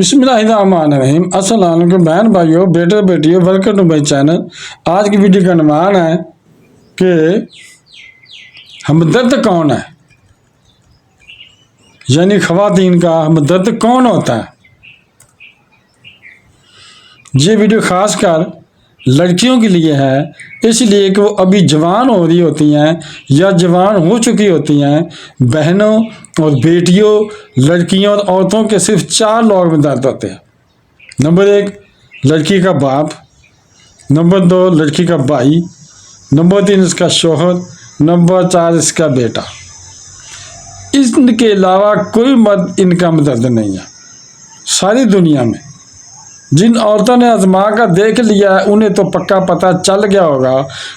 बिस्मिल्लाहिर्रहमानिर्रहीम। अस्सलाम वालेकुम बहन भाइयों, बेटे बेटियों, वेलकम टू माई चैनल। आज की वीडियो का अनुमान है कि हमदर्द कौन है, यानी ख़वातीन का हमदर्द कौन होता है। ये वीडियो ख़ास कर लड़कियों के लिए है, इसलिए कि वो अभी जवान हो रही होती हैं या जवान हो चुकी होती हैं। बहनों और बेटियों, लड़कियों और औरतों के सिर्फ 4 लोग में दर्द होते हैं। नंबर 1 लड़की का बाप, नंबर 2 लड़की का भाई, नंबर 3 इसका शौहर, नंबर 4 इसका बेटा। इनके अलावा कोई मर्द इनका दर्द नहीं है। सारी दुनिया में जिन औरतों ने आजमा कर देख लिया है, उन्हें तो पक्का पता चल गया होगा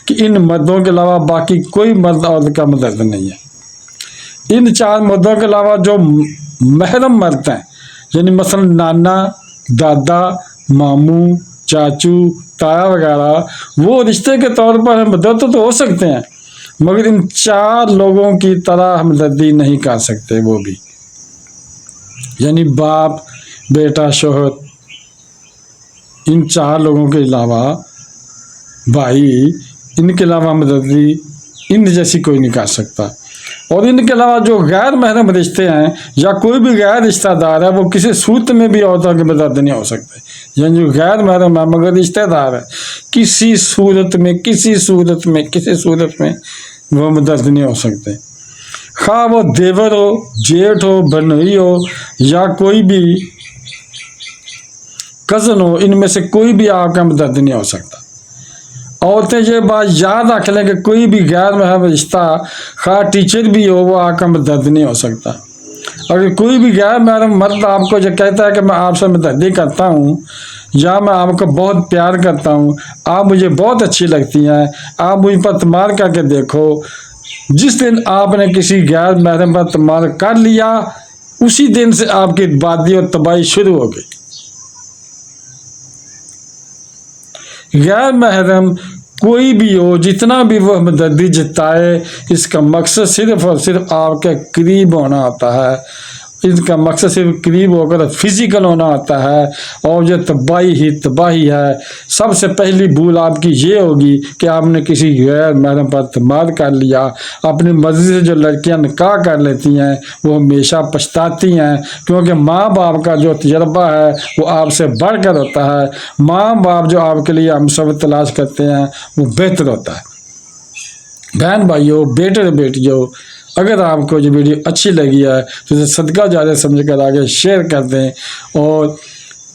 कि इन मर्दों के अलावा बाकी कोई मर्द औरत का दर्द नहीं है। इन 4 मर्दों के अलावा जो महरम मर्द हैं, यानी मसलन नाना, दादा, मामू, चाचू, ताया वगैरह, वो रिश्ते के तौर पर हमदर्द तो हो सकते हैं, मगर इन 4 लोगों की तरह हमदर्दी नहीं कर सकते। वो भी यानी बाप, बेटा, शौहर, इन 4 लोगों के अलावा भाई, इनके अलावा हमदर्दी इन जैसी कोई नहीं कर सकता। और इनके अलावा जो गैर महरम रिश्ते हैं या कोई भी गैर रिश्तेदार है, वो किसी सूरत में भी औरतों के दर्द नहीं हो सकते। यानी जो गैर महरम है मगर रिश्तेदार है, किसी सूरत में वो दर्द नहीं हो सकते। खा वो देवर हो, जेठ हो, बनोई हो या कोई भी कज़न हो, इनमें से कोई भी आपका दर्द नहीं हो सकता। औरतें ये बात याद रख लें कि कोई भी गैर महरम रिश्ता, खा टीचर भी हो, वो आपका दर्द नहीं हो सकता। अगर कोई भी गैर महरम मर्द आपको जो कहता है कि मैं आपसे हमदर्दी करता हूँ या मैं आपको बहुत प्यार करता हूँ, आप मुझे बहुत अच्छी लगती हैं, आप मुझ पर तमार करके देखो, जिस दिन आपने किसी गैर महरम पर तमार कर लिया, उसी दिन से आपकी बर्बादी और तबाही शुरू हो गई। गैर महरम कोई भी हो, जितना भी वो हमदर्दी जताए, इसका मकसद सिर्फ और सिर्फ आपके करीब होना होता है। इसका मकसद सिर्फ करीब होकर फिजिकल होना होता है। और जो तबाही है। सबसे पहली भूल आपकी ये होगी कि आपने किसी गैर महरम पर तमार कर लिया। अपनी मर्जी से जो लड़कियां निकाह कर लेती हैं, वो हमेशा पछताती हैं, क्योंकि माँ बाप का जो तजर्बा है वो आपसे बढ़कर होता है। माँ बाप जो आपके लिए हमसफ़र तलाश करते हैं, वो बेहतर होता है। बहन भाइयों, बेटे बेटियों, अगर आपको ये वीडियो अच्छी लगी है तो इसे सदका जारिया समझकर आगे शेयर कर दें। और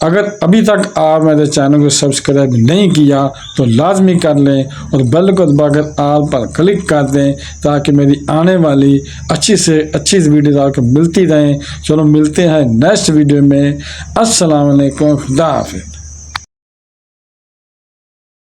अगर अभी तक आप मेरे चैनल को सब्सक्राइब नहीं किया तो लाजमी कर लें और बेल को दबाकर आल पर क्लिक कर दें, ताकि मेरी आने वाली अच्छी से अच्छी वीडियो आपको मिलती रहें। चलो मिलते हैं नेक्स्ट वीडियो में। अस्सलाम वालेकुम, खुदा हाफिज़।